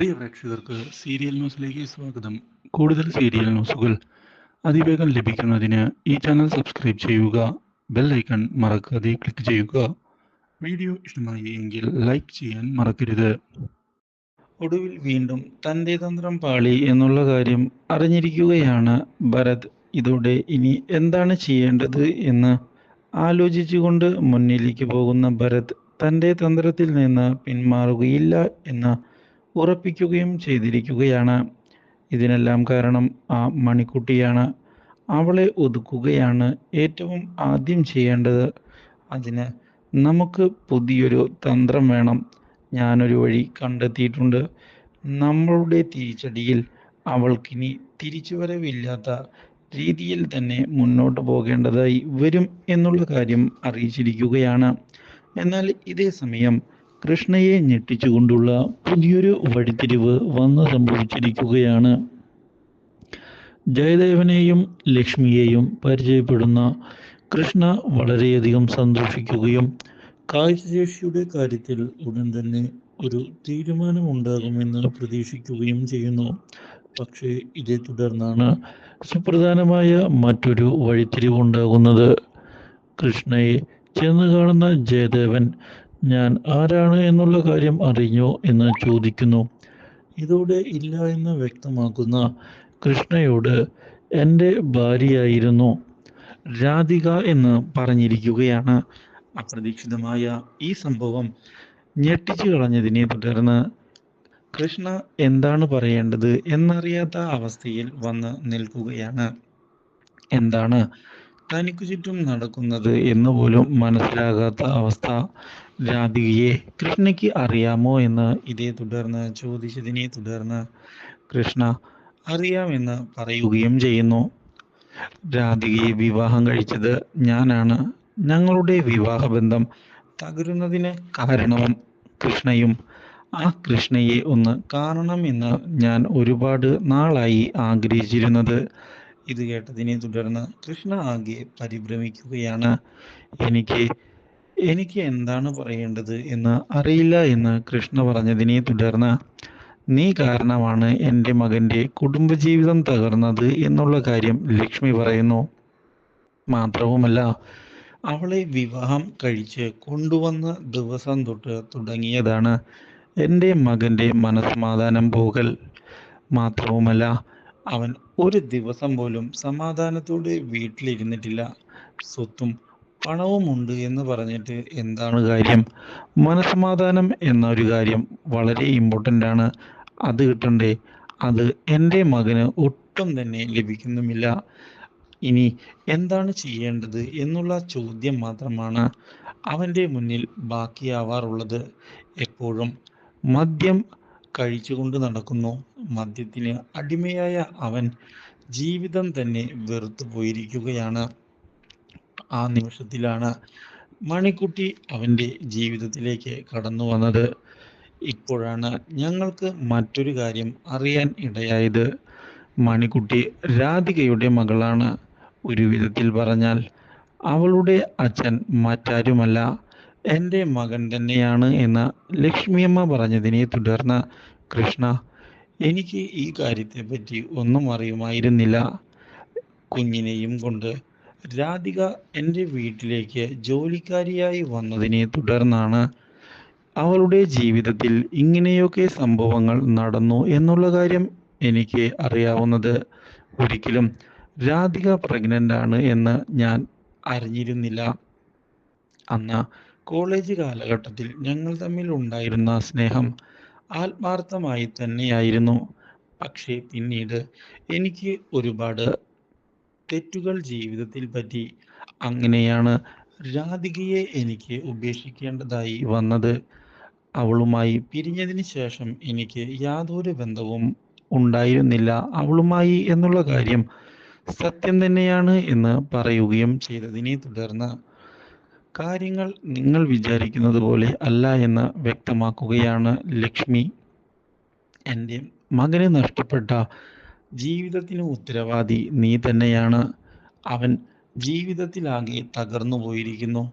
പ്രിയ പ്രേക്ഷകർക്ക് സീരിയൽ ന്യൂസിലേക്ക് സ്വാഗതം. കൂടുതൽ സീരിയൽ ന്യൂസുകൾ അതിവേഗം ലഭിക്കുന്നതിന് ഈ ചാനൽ സബ്സ്ക്രൈബ് ചെയ്യുക. ബെൽ ഐക്കൺ മറക്കാതെ ക്ലിക്ക് ചെയ്യുക. വീഡിയോ ഇഷ്ടമായി എങ്കിൽ ലൈക്ക് ചെയ്യാൻ മറക്കരുത്. ഒടുവിൽ വീണ്ടും തൻ്റെ തന്ത്രം പാളി എന്നുള്ള കാര്യം അറിഞ്ഞിരിക്കുകയാണ് ഭരത്. ഇതോടെ ഇനി എന്താണ് ചെയ്യേണ്ടത് എന്ന് ആലോചിച്ചുകൊണ്ട് മുന്നിലേക്ക് പോകുന്ന ഭരത് തൻ്റെ തന്ത്രത്തിൽ നിന്ന് പിന്മാറുകയില്ല എന്ന് ഉറപ്പിക്കുകയും ചെയ്തിരിക്കുകയാണ്. ഇതിനെല്ലാം കാരണം ആ മണിക്കുട്ടിയാണ്. അവളെ ഒതുക്കുകയാണ് ഏറ്റവും ആദ്യം ചെയ്യേണ്ടത്. അതിന് നമുക്ക് പുതിയൊരു തന്ത്രം വേണം. ഞാനൊരു വഴി കണ്ടെത്തിയിട്ടുണ്ട്. നമ്മളുടെ തിരിച്ചടിയിൽ അവൾക്കിനി തിരിച്ചുവരവില്ലാത്ത രീതിയിൽ തന്നെ മുന്നോട്ട് പോകേണ്ടതായി വരും എന്നുള്ള കാര്യം അറിയിച്ചിരിക്കുകയാണ്. എന്നാൽ ഇതേ സമയം കൃഷ്ണയെ ഞെട്ടിച്ചുകൊണ്ടുള്ള പുതിയൊരു വഴിത്തിരിവ് വന്ന് സംഭവിച്ചിരിക്കുകയാണ്. ജയദേവനെയും ലക്ഷ്മിയെയും പരിചയപ്പെടുന്ന കൃഷ്ണ വളരെയധികം സന്തോഷിക്കുകയും കാഴ്ചശേഷിയുടെ കാര്യത്തിൽ ഉടൻ തന്നെ ഒരു തീരുമാനമുണ്ടാകുമെന്ന് പ്രതീക്ഷിക്കുകയും ചെയ്യുന്നു. പക്ഷേ ഇതേ തുടർന്നാണ് സുപ്രധാനമായ മറ്റൊരു വഴിത്തിരിവുണ്ടാകുന്നത്. കൃഷ്ണയെ ചെന്ന് കാണുന്ന ജയദേവൻ ഞാൻ ആരാണ് എന്നുള്ള കാര്യം അറിഞ്ഞോ എന്ന് ചോദിക്കുന്നു. ഇതോടെ ഇല്ല എന്ന് വ്യക്തമാക്കുന്ന കൃഷ്ണയോട് എൻ്റെ ഭാര്യയായിരുന്നു രാധിക എന്ന് പറഞ്ഞിരിക്കുകയാണ്. അപ്രതീക്ഷിതമായ ഈ സംഭവം ഞെട്ടിച്ചു കളഞ്ഞതിനെ തുടർന്ന് കൃഷ്ണ എന്താണ് പറയേണ്ടത് എന്നറിയാത്ത അവസ്ഥയിൽ വന്ന് നിൽക്കുകയാണ്. എന്താണ് തനിക്കു ചുറ്റും നടക്കുന്നത് എന്ന് പോലും മനസ്സിലാകാത്ത അവസ്ഥ. രാധികയെ കൃഷ്ണയ്ക്ക് അറിയാമോ എന്ന് ഇതേ തുടർന്ന് ചോദിച്ചതിനെ തുടർന്ന് കൃഷ്ണ അറിയാമെന്ന് പറയുകയും ചെയ്യുന്നു. രാധികയെ വിവാഹം കഴിച്ചത് ഞാനാണ്. ഞങ്ങളുടെ വിവാഹബന്ധം തകരുന്നതിന് കാരണവും കൃഷ്ണയും. ആ കൃഷ്ണയെ ഒന്ന് കാണണമെന്ന് ഞാൻ ഒരുപാട് നാളായി ആഗ്രഹിച്ചിരുന്നത്. ഇത് കേട്ടതിനെ തുടർന്ന് കൃഷ്ണ ആകെ പരിഭ്രമിക്കുകയാണ്. എനിക്ക് എന്താണ് പറയേണ്ടത് എന്ന് അറിയില്ല എന്ന് കൃഷ്ണ പറഞ്ഞതിനെ തുടർന്ന് നീ കാരണമാണ് എൻ്റെ മകൻ്റെ കുടുംബജീവിതം തകർന്നത് എന്നുള്ള കാര്യം ലക്ഷ്മി പറയുന്നു. മാത്രവുമല്ല അവളെ വിവാഹം കഴിച്ച് കൊണ്ടുവന്ന ദിവസം തൊട്ട് തുടങ്ങിയതാണ് എൻ്റെ മകൻ്റെ മനസ്സമാധാനം പോകൽ. മാത്രവുമല്ല അവൻ ഒരു ദിവസം പോലും സമാധാനത്തോടെ വീട്ടിലിരുന്നിട്ടില്ല. സ്വത്തും പണവും ഉണ്ട് എന്ന് പറഞ്ഞിട്ട് എന്താണ് കാര്യം? മനസ്സമാധാനം എന്നൊരു കാര്യം വളരെ ഇമ്പോർട്ടൻ്റ് ആണ്. അത് കിട്ടണ്ടേ? അത് എൻ്റെ മകന് ഒട്ടും തന്നെ ലഭിക്കുന്നുമില്ല. ഇനി എന്താണ് ചെയ്യേണ്ടത് എന്നുള്ള ചോദ്യം മാത്രമാണ് അവൻ്റെ മുന്നിൽ ബാക്കിയാവാറുള്ളത്. എപ്പോഴും മദ്യം കഴിച്ചുകൊണ്ട് നടക്കുന്നു. മദ്യത്തിന് അടിമയായ അവൻ ജീവിതം തന്നെ വെറുത്തു പോയിരിക്കുകയാണ്. ആ നിമിഷത്തിലാണ് മണിക്കുട്ടി അവൻ്റെ ജീവിതത്തിലേക്ക് കടന്നു വന്നത്. ഇപ്പോഴാണ് ഞങ്ങൾക്ക് മറ്റൊരു കാര്യം അറിയാൻ ഇടയായത്. മണിക്കുട്ടി രാധികയുടെ മകളാണ്. ഒരു വിധത്തിൽ പറഞ്ഞാൽ അവളുടെ അച്ഛൻ മറ്റാരുമല്ല എൻ്റെ മകൻ തന്നെയാണ് എന്ന് ലക്ഷ്മിയമ്മ പറഞ്ഞതിനെ തുടർന്ന് കൃഷ്ണ എനിക്ക് ഈ കാര്യത്തെപ്പറ്റി ഒന്നും അറിയുമായിരുന്നില്ല. കുഞ്ഞിനെയും കൊണ്ട് രാധിക എൻ്റെ വീട്ടിലേക്ക് ജോലിക്കാരിയായി വന്നതിനെ തുടർന്നാണ് അവളുടെ ജീവിതത്തിൽ ഇങ്ങനെയൊക്കെ സംഭവങ്ങൾ നടന്നു എന്നുള്ള കാര്യം എനിക്ക് അറിയാവുന്നത്. ഒരിക്കലും രാധിക പ്രഗ്നൻ്റ് ആണ് എന്ന് ഞാൻ അറിഞ്ഞിരുന്നില്ല. അന്ന് കോളേജ് കാലഘട്ടത്തിൽ ഞങ്ങൾ തമ്മിൽ ഉണ്ടായിരുന്ന സ്നേഹം ആത്മാർത്ഥമായി തന്നെയായിരുന്നു. പക്ഷേ പിന്നീട് എനിക്ക് ഒരുപാട് തെറ്റുകൾ ജീവിതത്തിൽ പറ്റി. അങ്ങനെയാണ് രാധികയെ എനിക്ക് ഉപേക്ഷിക്കേണ്ടതായി വന്നത്. അവളുമായി പിരിഞ്ഞതിന് ശേഷം എനിക്ക് യാതൊരു ബന്ധവും ഉണ്ടായിരുന്നില്ല അവളുമായി എന്നുള്ള കാര്യം സത്യം തന്നെയാണ് എന്ന് പറയുകയും ചെയ്തതിനെ തുടർന്ന് കാര്യങ്ങൾ നിങ്ങൾ വിചാരിക്കുന്നത് പോലെ അല്ല എന്ന് വ്യക്തമാക്കുകയാണ് ലക്ഷ്മി. എൻ്റെ മകനെ നഷ്ടപ്പെട്ട ജീവിതത്തിന് ഉത്തരവാദി നീ തന്നെയാണ്. അവൻ ജീവിതത്തിലാകെ തകർന്നു പോയിരിക്കുന്നു.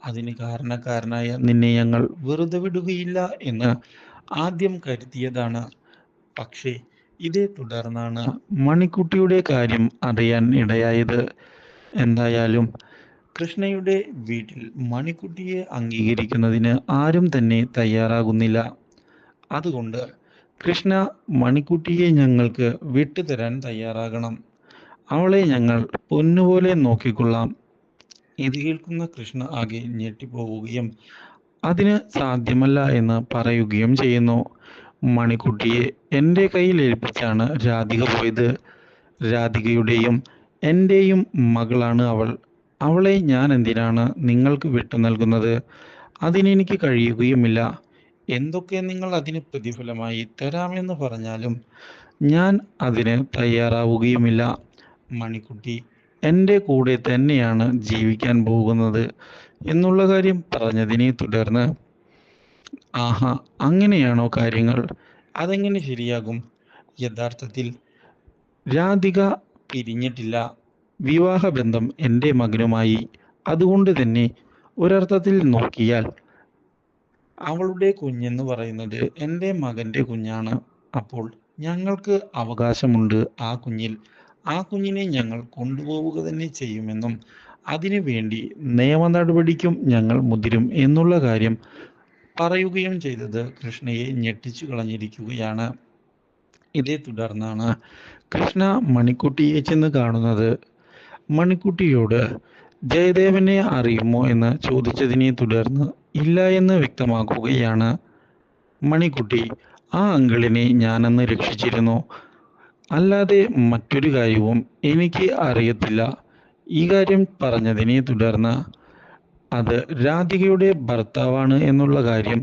അതിന് കാരണക്കാരനായ നിന്നെ ഞങ്ങൾ വെറുതെ വിടുകയില്ല എന്ന് ആദ്യം കരുതിയതാണ്. പക്ഷേ ഇതേ തുടർന്നാണ് മണിക്കുട്ടിയുടെ കാര്യം അറിയാൻ ഇടയായത്. എന്തായാലും കൃഷ്ണയുടെ വീട്ടിൽ മണിക്കുട്ടിയെ അംഗീകരിക്കുന്നതിന് ആരും തന്നെ തയ്യാറാകുന്നില്ല. അതുകൊണ്ട് കൃഷ്ണ മണിക്കുട്ടിയെ ഞങ്ങൾക്ക് വിട്ടുതരാൻ തയ്യാറാകണം. അവളെ ഞങ്ങൾ പൊന്നുപോലെ നോക്കിക്കൊള്ളാം. ഇത് കേൾക്കുന്ന കൃഷ്ണ ആകെ ഞെട്ടിപ്പോവുകയും അതിന് സാധ്യമല്ല എന്ന് പറയുകയും ചെയ്യുന്നു. മണിക്കുട്ടിയെ എൻ്റെ കയ്യിൽ ഏൽപ്പിച്ചാണ് രാധിക പോയത്. രാധികയുടെയും എൻ്റെയും മകളാണ് അവൾ. അവളെ ഞാൻ എന്തിനാണ് നിങ്ങൾക്ക് വിട്ടു നൽകുന്നത്? അതിനെനിക്ക് കഴിയുകയുമില്ല. എന്തൊക്കെ നിങ്ങൾ അതിന് പ്രതിഫലമായി തരാമെന്ന് പറഞ്ഞാലും ഞാൻ അതിന് തയ്യാറാവുകയുമില്ല. മണിക്കുട്ടി എൻ്റെ കൂടെ തന്നെയാണ് ജീവിക്കാൻ പോകുന്നത് എന്നുള്ള കാര്യം പറഞ്ഞതിനെ തുടർന്ന്, ആഹാ, അങ്ങനെയാണോ കാര്യങ്ങൾ? അതെങ്ങനെ ശരിയാകും? യഥാർത്ഥത്തിൽ രാധിക പിരിഞ്ഞിട്ടില്ല. വിവാഹബന്ധം എൻ്റെ മകനുമായി. അതുകൊണ്ട് തന്നെ ഒരർത്ഥത്തിൽ നോക്കിയാൽ അവളുടെ കുഞ്ഞെന്ന് പറയുന്നത് എൻ്റെ മകൻ്റെ കുഞ്ഞാണ്. അപ്പോൾ ഞങ്ങൾക്ക് അവകാശമുണ്ട് ആ കുഞ്ഞിൽ. ആ കുഞ്ഞിനെ ഞങ്ങൾ കൊണ്ടുപോവുക തന്നെ ചെയ്യുമെന്നും അതിനു വേണ്ടി നിയമ നടപടിക്കും ഞങ്ങൾ മുതിരും എന്നുള്ള കാര്യം പറയുകയും ചെയ്തത് കൃഷ്ണയെ ഞെട്ടിച്ചു കളഞ്ഞിരിക്കുകയാണ്. ഇതേ തുടർന്നാണ് കൃഷ്ണ മണിക്കുട്ടിയെ ചെന്ന് കാണുന്നത്. മണിക്കുട്ടിയോട് ജയദേവനെ അറിയുമോ എന്ന് ചോദിച്ചതിനെ തുടർന്ന് ഇല്ല എന്ന് വ്യക്തമാക്കുകയാണ്. മണിക്കുട്ടി, ആ അങ്കിളിനെ ഞാനന്ന് രക്ഷിച്ചിരുന്നു. അല്ലാതെ മറ്റൊരു കാര്യവും എനിക്ക് അറിയത്തില്ല. ഈ കാര്യം പറഞ്ഞതിനെ തുടർന്ന് അത് രാധികയുടെ ഭർത്താവാണ് എന്നുള്ള കാര്യം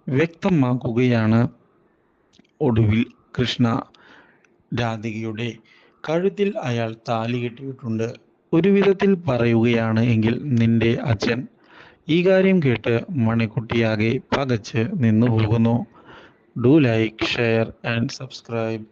വ്യക്തമാക്കുകയാണ്. ഒടുവിൽ കൃഷ്ണ രാധികയുടെ കഴുത്തിൽ അയാൾ താലി കെട്ടിയിട്ടുണ്ട്. ഒരു വിധത്തിൽ പറയുകയാണ് എങ്കിൽ നിന്റെ അച്ഛൻ. ഈ കാര്യം കേട്ട് മണിക്കുട്ടിയാകെ പകച്ച് നിന്നു പോകുന്നു. Do like, share and subscribe.